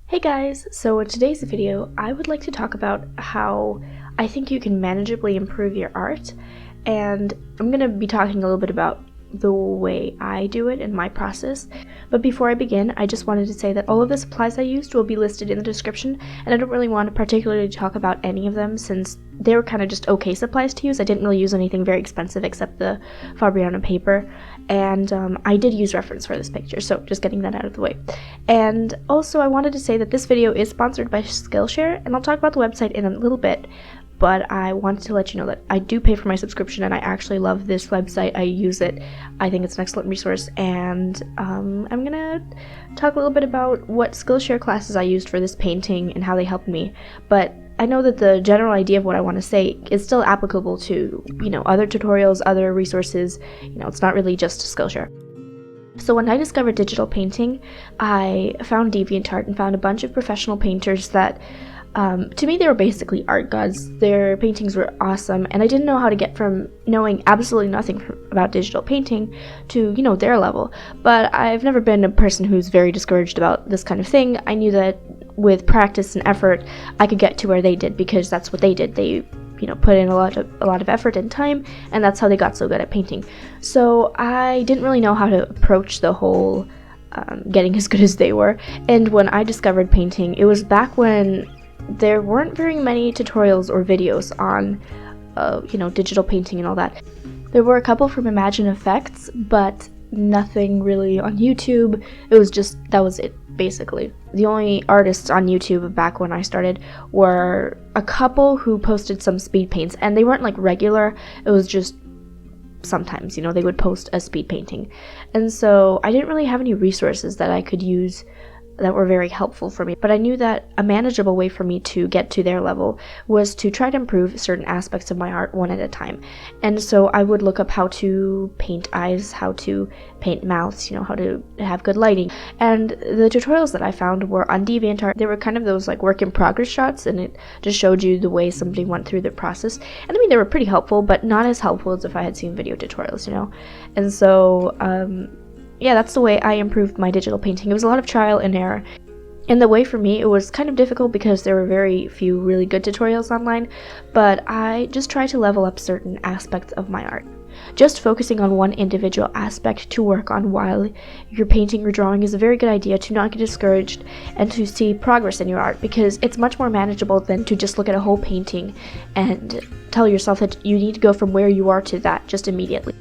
Hey guys, so in today's video I would like to talk about how I think you can manageably improve your art, and I'm going to be talking a little bit about the way I do it and my process. But before I begin, I just wanted to say that all of the supplies I used will be listed in the description, and I don't really want to particularly talk about any of them since they were kind of just okay supplies to use. I didn't really use anything very expensive except the Fabriano paper, and I did use reference for this picture, so just getting that out of the way. And also I wanted to say that this video is sponsored by Skillshare, and I'll talk about the website in a little bit, but I wanted to let you know that I do pay for my subscription and I actually love this website. I use it. I think it's an excellent resource, and I'm gonna talk a little bit about what Skillshare classes I used for this painting and how they helped me. But I know that the general idea of what I want to say is still applicable to, other tutorials, other resources. It's not really just Skillshare. So when I discovered digital painting, I found DeviantArt and found a bunch of professional painters that to me, they were basically art gods. Their paintings were awesome, and I didn't know how to get from knowing absolutely nothing about digital painting to, their level. But I've never been a person who's very discouraged about this kind of thing. I knew that with practice and effort, I could get to where they did, because that's what they did. They, put in a lot of effort and time, and that's how they got so good at painting. So I didn't really know how to approach the whole getting as good as they were. And when I discovered painting, it was back when there weren't very many tutorials or videos on, digital painting and all that. There were a couple from Imagine Effects, but nothing really on YouTube. That was it, basically. The only artists on YouTube back when I started were a couple who posted some speed paints, and they weren't like regular. It was just sometimes, they would post a speed painting. And so I didn't really have any resources that I could use that were very helpful for me, but I knew that a manageable way for me to get to their level was to try to improve certain aspects of my art one at a time. And so I would look up how to paint eyes, how to paint mouths, how to have good lighting. And the tutorials that I found were on DeviantArt. They were kind of those like work in progress shots, and it just showed you the way somebody went through the process. And I mean, they were pretty helpful, but not as helpful as if I had seen video tutorials, And so yeah, that's the way I improved my digital painting. It was a lot of trial and error. And the way for me, it was kind of difficult because there were very few really good tutorials online, but I just tried to level up certain aspects of my art. Just focusing on one individual aspect to work on while you're painting or drawing is a very good idea to not get discouraged and to see progress in your art, because it's much more manageable than to just look at a whole painting and tell yourself that you need to go from where you are to that just immediately.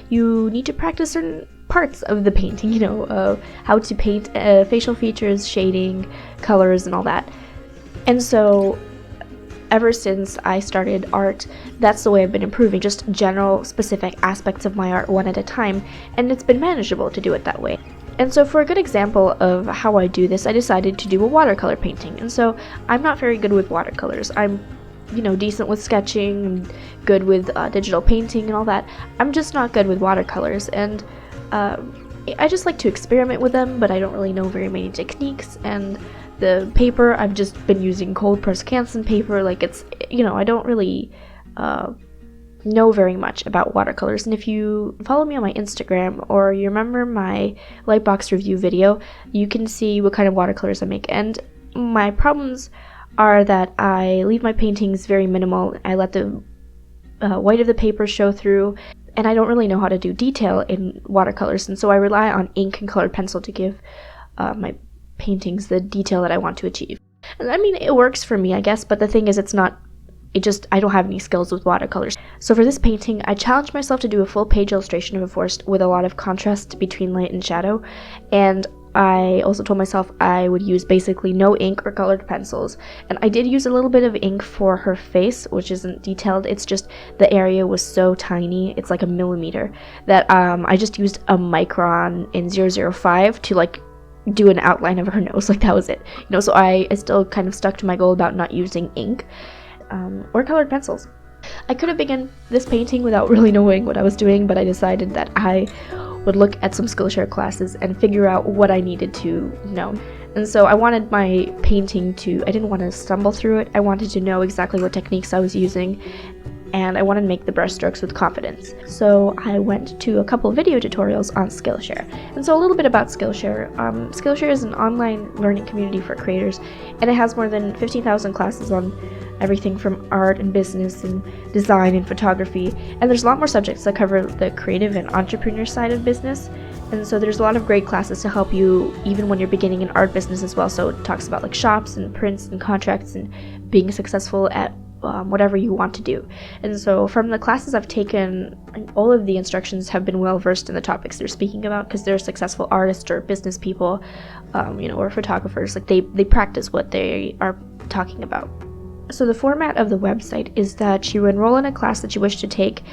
You need to practice certain parts of the painting, how to paint facial features, shading, colors, and all that. And so ever since I started art, that's the way I've been improving, just general specific aspects of my art one at a time, and it's been manageable to do it that way. And so for a good example of how I do this, I decided to do a watercolor painting. And so I'm not very good with watercolors. I'm decent with sketching and good with digital painting and all that. I'm just not good with watercolors, and I just like to experiment with them, but I don't really know very many techniques. And the paper, I've just been using cold pressed Canson paper. Like, it's, I don't really know very much about watercolors. And if you follow me on my Instagram, or you remember my Lightbox review video, you can see what kind of watercolors I make. And my problems are that I leave my paintings very minimal. I let the white of the paper show through, and I don't really know how to do detail in watercolors, and so I rely on ink and colored pencil to give my paintings the detail that I want to achieve. And I mean, it works for me, I guess, but the thing is, I don't have any skills with watercolors. So for this painting, I challenged myself to do a full page illustration of a forest with a lot of contrast between light and shadow, and I also told myself I would use basically no ink or colored pencils. And I did use a little bit of ink for her face, which isn't detailed. It's just the area was so tiny, it's like a millimeter, that I just used a micron in 005 to like do an outline of her nose. Like, that was it. So I still kind of stuck to my goal about not using ink or colored pencils. I could have begun this painting without really knowing what I was doing, but I decided that I would look at some Skillshare classes and figure out what I needed to know. And so I wanted my painting I didn't want to stumble through it. I wanted to know exactly what techniques I was using and I wanted to make the brush strokes with confidence. So I went to a couple video tutorials on Skillshare. And so a little bit about Skillshare. Skillshare is an online learning community for creators, and it has more than 15,000 classes on everything from art and business and design and photography. And there's a lot more subjects that cover the creative and entrepreneur side of business. And so there's a lot of great classes to help you even when you're beginning an art business as well. So it talks about like shops and prints and contracts and being successful at whatever you want to do. And so from the classes I've taken, all of the instructions have been well versed in the topics they're speaking about, because they're successful artists or business people, or photographers. Like they practice what they are talking about. So the format of the website is that you enroll in a class that you wish to take,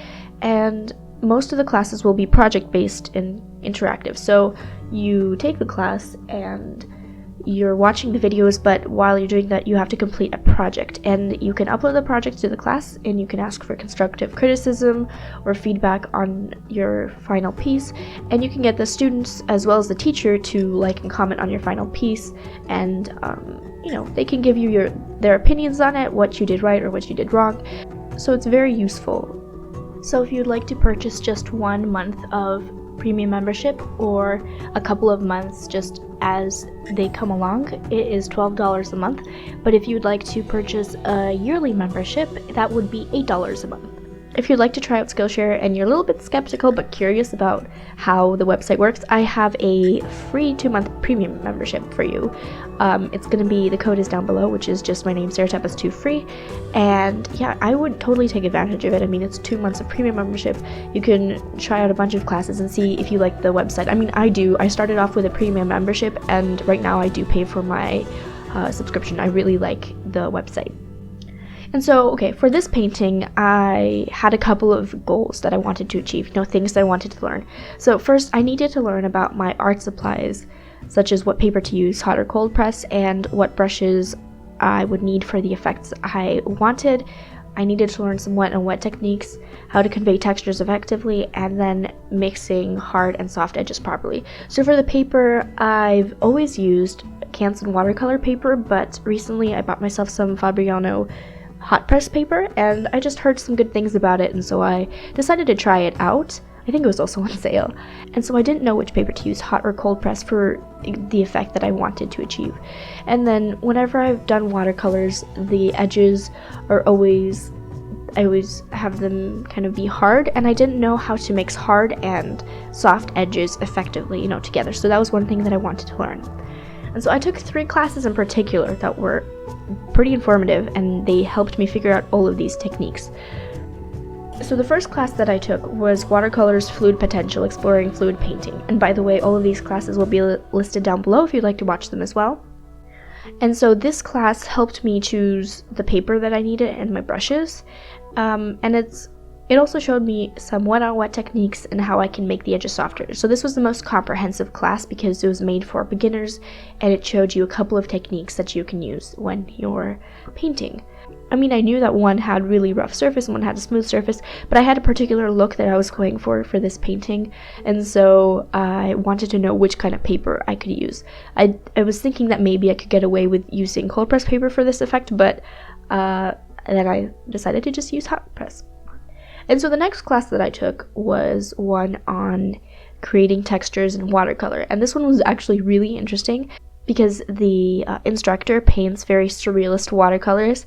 and most of the classes will be project-based and interactive. So you take the class and you're watching the videos, but while you're doing that, you have to complete a project. And you can upload the project to the class, and you can ask for constructive criticism or feedback on your final piece. And you can get the students as well as the teacher to like and comment on your final piece. And they can give you their opinions on it, what you did right or what you did wrong. So it's very useful. So if you'd like to purchase just 1 month of premium membership or a couple of months just as they come along, it is $12 a month. But if you'd like to purchase a yearly membership, that would be $8 a month. If you'd like to try out Skillshare and you're a little bit skeptical but curious about how the website works, I have a free 2-month premium membership for you. It's going to be, the code is down below, which is just my name, Sarah2 free. And yeah, I would totally take advantage of it. I mean, it's 2 months of premium membership. You can try out a bunch of classes and see if you like the website. I mean, I do. I started off with a premium membership, and right now I do pay for my subscription. I really like the website. And so, okay, for this painting, I had a couple of goals that I wanted to achieve, things that I wanted to learn. So first, I needed to learn about my art supplies, such as what paper to use, hot or cold press, and what brushes I would need for the effects I wanted. I needed to learn some wet and wet techniques, how to convey textures effectively, and then mixing hard and soft edges properly. So for the paper, I've always used Canson watercolor paper, but recently I bought myself some Fabriano hot press paper, and I just heard some good things about it, and so I decided to try it out. I think it was also on sale, and so I didn't know which paper to use, hot or cold press, for the effect that I wanted to achieve. And then whenever I've done watercolors, the edges are always, I always have them kind of be hard, and I didn't know how to mix hard and soft edges effectively, together. So that was one thing that I wanted to learn. And so I took 3 classes in particular that were pretty informative, and they helped me figure out all of these techniques. So the first class that I took was Watercolor's Fluid Potential, Exploring Fluid Painting. And by the way, all of these classes will be listed down below if you'd like to watch them as well. And so this class helped me choose the paper that I needed and my brushes. And it also showed me some wet-on-wet techniques and how I can make the edges softer. So this was the most comprehensive class because it was made for beginners, and it showed you a couple of techniques that you can use when you're painting. I mean, I knew that one had really rough surface and one had a smooth surface, but I had a particular look that I was going for this painting, and so I wanted to know which kind of paper I could use. I was thinking that maybe I could get away with using cold press paper for this effect, but then I decided to just use hot press. And so the next class that I took was one on creating textures in watercolor. And this one was actually really interesting because the instructor paints very surrealist watercolors,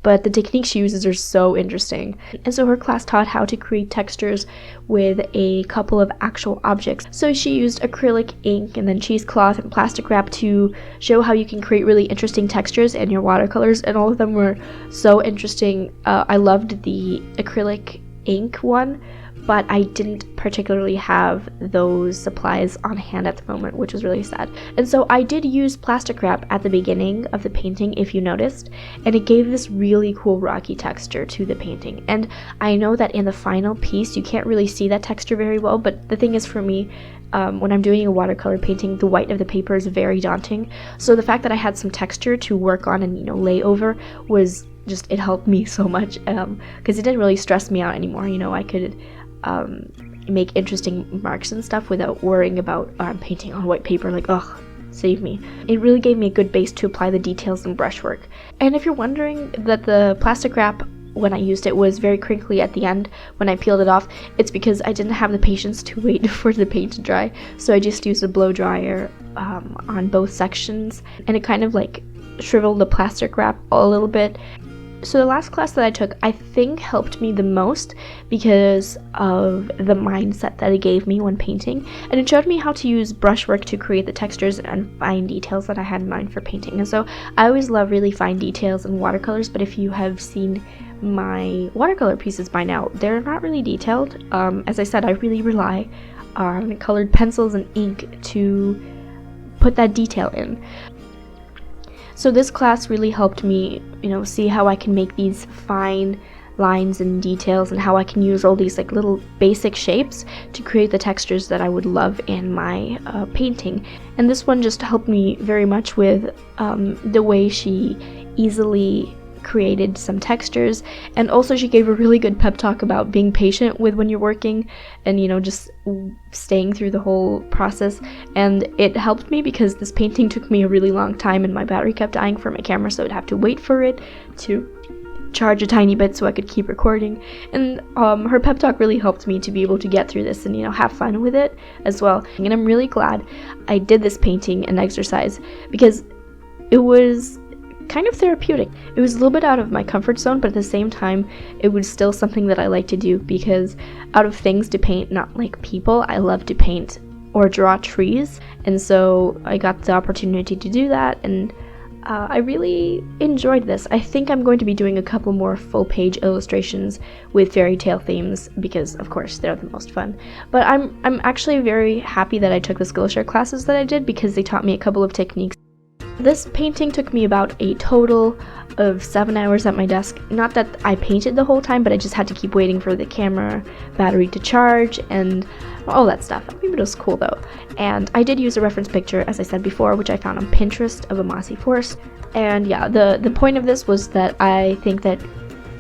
but the techniques she uses are so interesting. And so her class taught how to create textures with a couple of actual objects. So she used acrylic ink and then cheesecloth and plastic wrap to show how you can create really interesting textures in your watercolors, and all of them were so interesting. I loved the acrylic ink one, but I didn't particularly have those supplies on hand at the moment, which was really sad. And so I did use plastic wrap at the beginning of the painting, if you noticed, and it gave this really cool rocky texture to the painting. And I know that in the final piece you can't really see that texture very well, but the thing is, for me, when I'm doing a watercolor painting, the white of the paper is very daunting. So the fact that I had some texture to work on and lay over was just, it helped me so much, because it didn't really stress me out anymore. I could make interesting marks and stuff without worrying about painting on white paper, like, ugh, save me. It really gave me a good base to apply the details and brushwork. And if you're wondering that the plastic wrap when I used it was very crinkly at the end when I peeled it off. It's because I didn't have the patience to wait for the paint to dry, so I just used a blow dryer on both sections, and it kind of like shriveled the plastic wrap a little bit. So the last class that I took, I think, helped me the most because of the mindset that it gave me when painting, and it showed me how to use brushwork to create the textures and fine details that I had in mind for painting. And so I always love really fine details in watercolors, but if you have seen my watercolor pieces by now, they're not really detailed. As I said, I really rely on colored pencils and ink to put that detail in. So this class really helped me, see how I can make these fine lines and details, and how I can use all these like little basic shapes to create the textures that I would love in my painting. And this one just helped me very much with the way she easily created some textures, and also she gave a really good pep talk about being patient with when you're working, and just staying through the whole process. And it helped me because this painting took me a really long time, and my battery kept dying for my camera, so I'd have to wait for it to charge a tiny bit so I could keep recording. And her pep talk really helped me to be able to get through this and have fun with it as well. And I'm really glad I did this painting and exercise because it was kind of therapeutic. It was a little bit out of my comfort zone, but at the same time it was still something that I like to do, because out of things to paint, not like people, I love to paint or draw trees, and so I got the opportunity to do that, and I really enjoyed this. I think I'm going to be doing a couple more full-page illustrations with fairy tale themes because, of course, they're the most fun. But I'm actually very happy that I took the Skillshare classes that I did, because they taught me a couple of techniques. This painting took me about a total of 7 hours at my desk. Not that I painted the whole time, but I just had to keep waiting for the camera battery to charge and all that stuff. I mean, it was cool though. And I did use a reference picture, as I said before, which I found on Pinterest, of a mossy forest. And yeah, the point of this was that I think that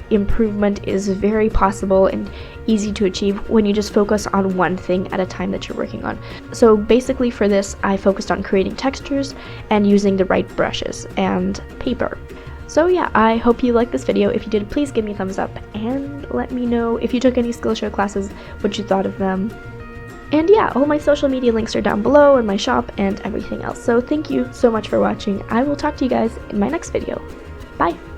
improvement is very possible and easy to achieve when you just focus on one thing at a time that you're working on. So basically for this, I focused on creating textures and using the right brushes and paper. So yeah, I hope you liked this video. If you did, please give me a thumbs up and let me know if you took any Skillshare classes, what you thought of them. And yeah, all my social media links are down below, and my shop and everything else. So thank you so much for watching. I will talk to you guys in my next video. Bye!